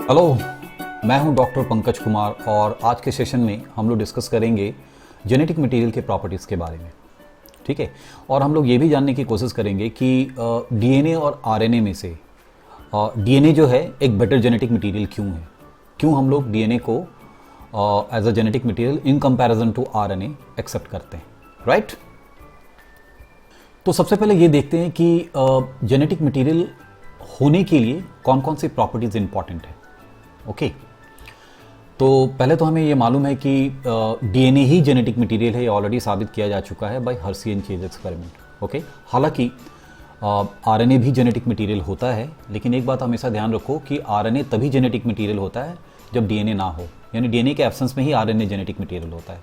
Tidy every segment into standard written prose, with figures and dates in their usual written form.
Hello, मैं हूं doctor Pankaj Kumar और आज के सेशन में हम लोग डिस्कस करेंगे जेनेटिक मटेरियल के प्रॉपर्टीज़ के बारे में। ठीक है। और हम लोग ये भी जानने की कोशिश करेंगे कि डीएनए और आरएनए में से डीएनए जो है एक बेटर जेनेटिक मटेरियल क्यों है, क्यों हम लोग डीएनए को as a genetic material in comparison to RNA accept करते हैं, राइट। तो सबसे पहले ये देखते हैं कि जेनेटिक मटेरियल होने के लिए कौन कौन सी प्रॉपर्टीज़ इंपॉर्टेंट है। ओके। तो पहले तो हमें ये मालूम है कि डीएनए ही जेनेटिक मटेरियल है, ये ऑलरेडी साबित किया जा चुका है by Hershey and Chase experiment. Okay. हालांकि आरएनए भी जेनेटिक मटेरियल होता है, लेकिन एक बात हमेशा ध्यान रखो कि आरएनए तभी जेनेटिक मटेरियल होता है जब डीएनए ना हो, यानी डीएनए के एब्सेंस में ही आरएनए जेनेटिक मटेरियल होता है।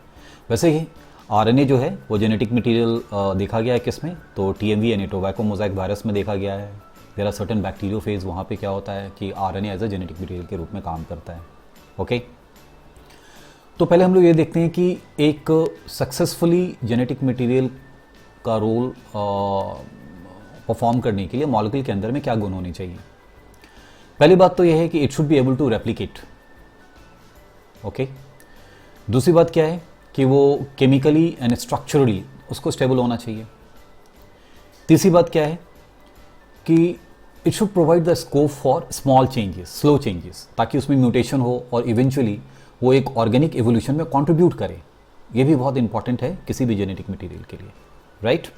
वैसे ही आरएनए जो है वो जेनेटिक मटेरियल देखा गया है किस में, तो टीएमवी यानी टोबैको मोज़ाइक वायरस में देखा गया है। देयर आर सर्टेन बैक्टीरियोफेज, वहाँ पे क्या होता है कि RNA as a genetic material के रूप में काम करता है। ओके। तो पहले हम लोग ये देखते हैं कि एक सक्सेसफुली जेनेटिक मटेरियल का रोल परफॉर्म करने के लिए मॉलिक्यूल के अंदर में क्या गुण होने चाहिए। पहली बात तो यह है कि it should be able to replicate. Okay. दूसरी बात क्या है कि वो केमिकली एंड स्ट्रक्चरली उसको स्टेबल होना चाहिए। तीसरी बात क्या है कि it should provide the scope for small changes, slow changes, ताकि उसमें म्यूटेशन हो और इवेंचुअली वो एक ऑर्गेनिक एवोल्यूशन में कंट्रीब्यूट करे। ये भी बहुत इंपॉर्टेंट है किसी भी जेनेटिक मटेरियल के लिए, राइट।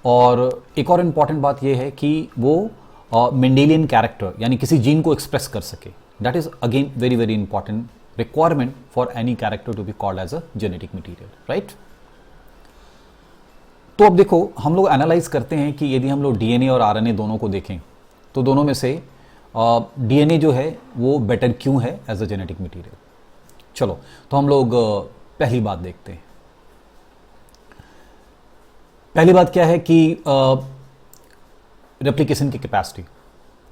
और एक और इम्पॉर्टेंट बात ये है कि वो मेंडेलियन कैरेक्टर यानी किसी जीन को एक्सप्रेस कर सके। That is again very very important requirement for any character to be called as a genetic material, right. तो अब देखो, हम लोग एनालाइज करते हैं कि यदि हम लोग डीएनए और आरएनए दोनों को देखें तो दोनों में से डीएनए जो है वो बेटर क्यों है एज अ जेनेटिक मटेरियल। चलो, तो हम लोग पहली बात देखते हैं। पहली बात क्या है कि रेप्लिकेशन की कैपेसिटी।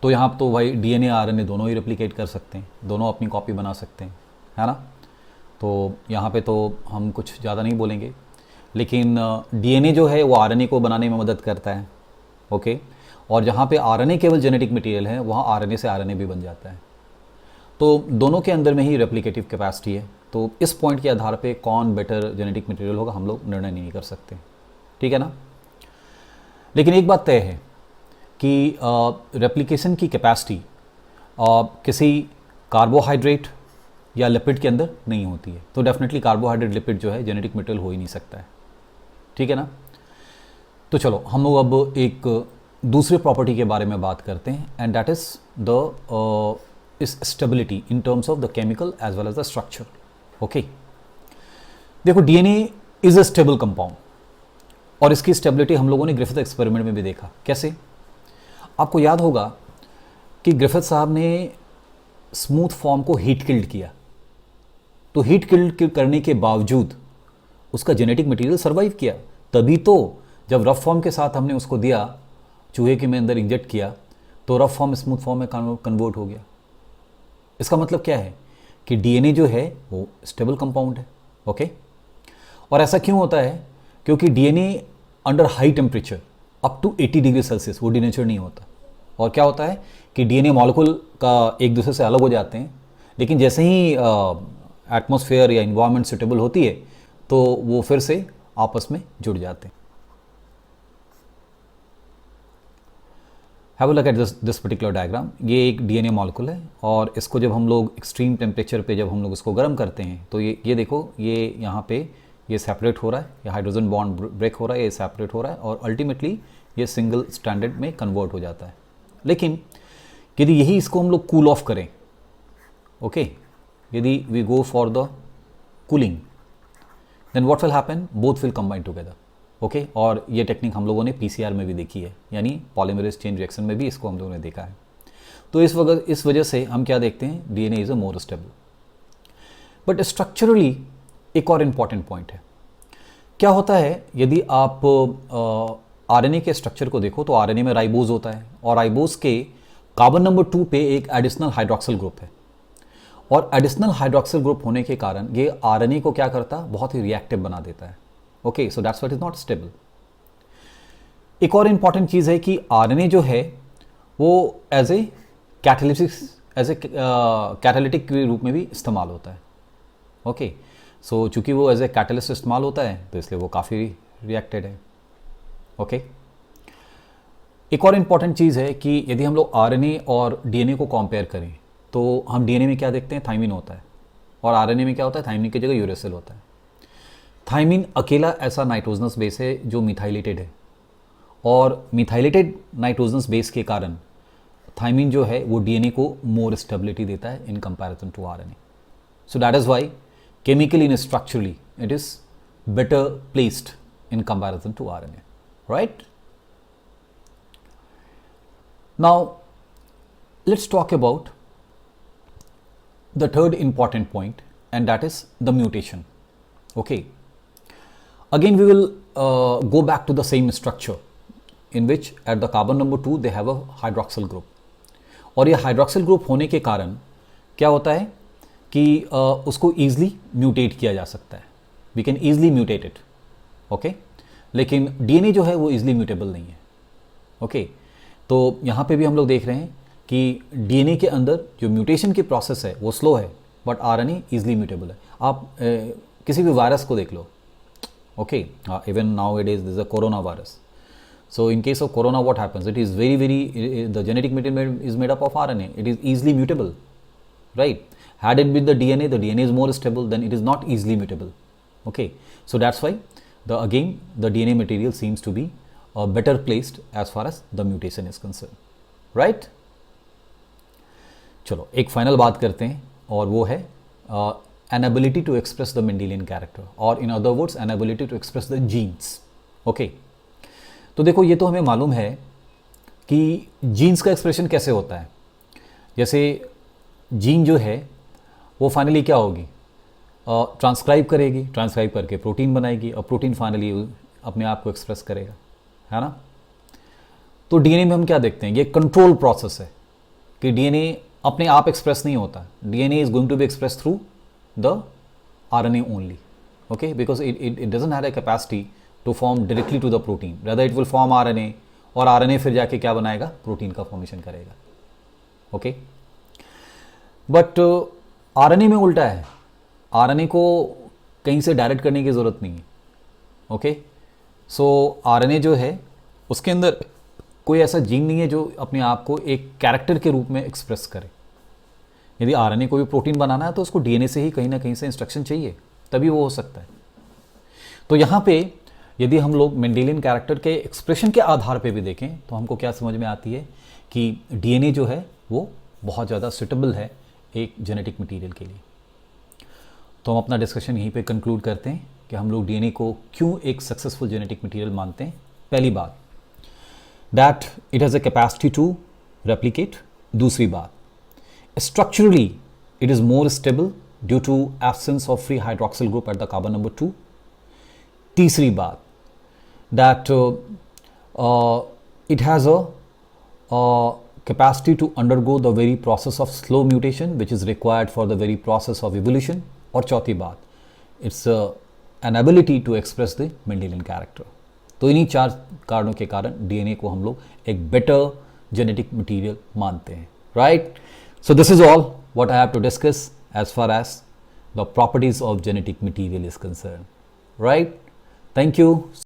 तो यहाँ तो भाई डीएनए आरएनए दोनों ही रेप्लिकेट कर सकते हैं, दोनों अपनी कॉपी बना सकते हैं, है ना। तो यहाँ पे तो हम कुछ ज़्यादा नहीं बोलेंगे, लेकिन डीएनए जो है वो आरएनए को बनाने में मदद करता है। ओके। और जहाँ पे आरएनए केवल जेनेटिक मटेरियल है, वहाँ आरएनए से आरएनए भी बन जाता है। तो दोनों के अंदर में ही रेप्लिकेटिव कैपेसिटी है। तो इस पॉइंट के आधार पे कौन बेटर जेनेटिक मटेरियल होगा हम लोग निर्णय नहीं कर सकते, ठीक है ना। लेकिन एक बात तय है कि रेप्लिकेशन की कैपेसिटी किसी कार्बोहाइड्रेट या लिपिड के अंदर नहीं होती है। तो डेफिनेटली कार्बोहाइड्रेट लिपिड जो है जेनेटिक मटेरियल हो ही नहीं सकता है, ठीक है ना। तो चलो, हम लोग अब एक दूसरे प्रॉपर्टी के बारे में बात करते हैं, एंड दैट इज द इस stability in terms of the chemical as well as the structure. Okay. देखो, DNA is a stable compound और इसकी स्टेबिलिटी हम लोगों ने ग्रिफिथ एक्सपेरिमेंट में भी देखा। कैसे? आपको याद होगा कि ग्रिफिथ साहब ने स्मूथ फॉर्म को हीट किल्ड किया, तो हीट किल्ड करने के बावजूद उसका जेनेटिक मटेरियल सर्वाइव किया। तभी तो जब रफ फॉर्म के साथ हमने उसको दिया, चूहे के में अंदर इंजेक्ट किया, तो रफ फॉर्म स्मूथ फॉर्म में कन्वर्ट हो गया। इसका मतलब क्या है कि डीएनए जो है वो स्टेबल कंपाउंड है। ओके। और ऐसा क्यों होता है? क्योंकि DNA under high temperature up to 80 degree Celsius वो डिनेचर नहीं होता। और क्या होता है कि डीएनए मॉलिक्यूल का एक दूसरे से अलग हो जाते हैं, लेकिन जैसे ही एटमॉस्फेयर या इन्वायरमेंट सुटेबल होती है तो वो फिर से आपस में जुड़ जाते हैं। Have a look at this particular diagram. ये एक डीएनए मॉलिक्यूल है और इसको जब हम लोग एक्सट्रीम टेम्परेचर पे जब हम लोग इसको गर्म करते हैं तो ये देखो, ये यहाँ पे ये सेपरेट हो रहा है, ये हाइड्रोजन बॉन्ड ब्रेक हो रहा है, ये सेपरेट हो रहा है और अल्टीमेटली ये सिंगल स्टैंडर्ड में कन्वर्ट हो जाता है। लेकिन यदि यही इसको हम लोग कूल ऑफ करें, ओके, यदि we go for the cooling, then what will happen, both will combine together. Okay. और ये टेक्निक हम लोगों ने पीसीआर में भी देखी है, यानी पॉलीमरेज चेन रिएक्शन में भी इसको हम लोगों ने देखा है। तो इस वजह से हम क्या देखते हैं, DNA is a more stable. But structurally एक और इम्पॉर्टेंट पॉइंट है। क्या होता है, यदि आप आरएनए के स्ट्रक्चर को देखो तो आरएनए में राइबोज होता है और राइबोज के कार्बन नंबर 2 पे एक एडिशनल हाइड्रोक्सिल ग्रुप है और एडिशनल हाइड्रोक्सिल ग्रुप होने के कारण ये आरएनए को क्या करता है, बहुत ही रिएक्टिव बना देता है। Okay, so that's what is not stable. एक और इंपॉर्टेंट चीज है कि आरएनए जो है वो as a catalysis as a catalytic के रूप में भी इस्तेमाल होता है। ओके, सो चूंकि वो एज ए कैटलिस्ट इस्तेमाल होता है तो इसलिए वो काफ़ी रिएक्टेड है। ओके, एक और इम्पॉर्टेंट चीज़ है कि यदि हम लोग आरएनए और डीएनए को कंपेयर करें तो हम डीएनए में क्या देखते हैं, थाइमिन होता है, और आरएनए में क्या होता है, थाइमिन की जगह यूरेसिल होता है। थाइमिन अकेला ऐसा नाइट्रोजनस बेस है जो मिथाइलेटेड है, और मिथाइलेटेड नाइट्रोजनस बेस के कारण थाइमिन जो है वो डीएनए को मोर स्टेबिलिटी देता है in comparison to RNA. So that is why chemically and structurally it is better placed in comparison to RNA, right? Now let's talk about the third important point, and that is the mutation. Okay, again we will go back to the same structure in which at the carbon number 2 they have a hydroxyl group, और ये hydroxyl group होने के कारण क्या होता है कि उसको ईजिली म्यूटेट किया जा सकता है, we can easily mutate it. Okay, लेकिन डीएनए जो है वो ईजिली म्यूटेबल नहीं है। ओके, तो यहाँ पे भी हम लोग देख रहे हैं कि डीएनए के अंदर जो म्यूटेशन की प्रोसेस है वो स्लो है, बट आरएनए ईजिली म्यूटेबल है। आप किसी भी वायरस को देख लो। Okay, even now it is this a corona virus. So in case of corona what happens, it is very the genetic material is made up of RNA, it is easily mutable, right? Had it been the DNA is more stable, then it is not easily mutable. Okay, so that's why the DNA material seems to be better placed as far as the mutation is concerned, right? चलो एक final बात करते हैं, और वो है an ability to express the Mendelian character, or in other words an ability to express the genes. Okay, तो देखो ये तो हमें मालूम है कि जीन्स का एक्सप्रेशन कैसे होता है। जैसे जीन जो है वो फाइनली क्या होगी, ट्रांसक्राइब करेगी, ट्रांसक्राइब करके प्रोटीन बनाएगी, और प्रोटीन फाइनली अपने आप को एक्सप्रेस करेगा, है ना? तो डीएनए में हम क्या देखते हैं, ये कंट्रोल प्रोसेस है कि डीएनए अपने आप एक्सप्रेस नहीं होता, DNA is going to be express through the RNA only. Okay, because it doesn't have a capacity to form directly to the protein, rather it will form RNA, और RNA फिर जाके क्या बनाएगा, protein का formation करेगा। Okay, but RNA में उल्टा है, आरएनए को कहीं से डायरेक्ट करने की ज़रूरत नहीं है। ओके, सो आरएनए जो है उसके अंदर कोई ऐसा जीन नहीं है जो अपने आप को एक कैरेक्टर के रूप में एक्सप्रेस करे। यदि आरएनए को भी प्रोटीन बनाना है तो उसको डीएनए से ही कहीं ना कहीं से इंस्ट्रक्शन चाहिए, तभी वो हो सकता है। तो यहाँ पे यदि हम लोग मेंडेलियन कैरेक्टर के एक्सप्रेशन के आधार पे भी देखें तो हमको क्या समझ में आती है कि डीएनए जो है वो बहुत ज़्यादा सुटेबल है एक जेनेटिक मटेरियल के लिए। तो हम अपना डिस्कशन यहीं पे कंक्लूड करते हैं कि हम लोग डीएनए को क्यों एक सक्सेसफुल जेनेटिक मटेरियल मानते हैं। पहली बात, that it has a capacity to replicate. दूसरी बात, structurally it is more stable due to absence of free hydroxyl group at the carbon number 2। तीसरी बात, that it has a capacity to undergo the very process of slow mutation which is required for the very process of evolution। और चौथी बात, it's an ability to express the Mendelian character। तो इन्हीं चार कारणों के कारण डीएनए को हम लोग एक बेटर जेनेटिक मटेरियल मानते हैं, right? So this is all what I have to discuss as far as the properties of genetic material is concern, right? Thank you.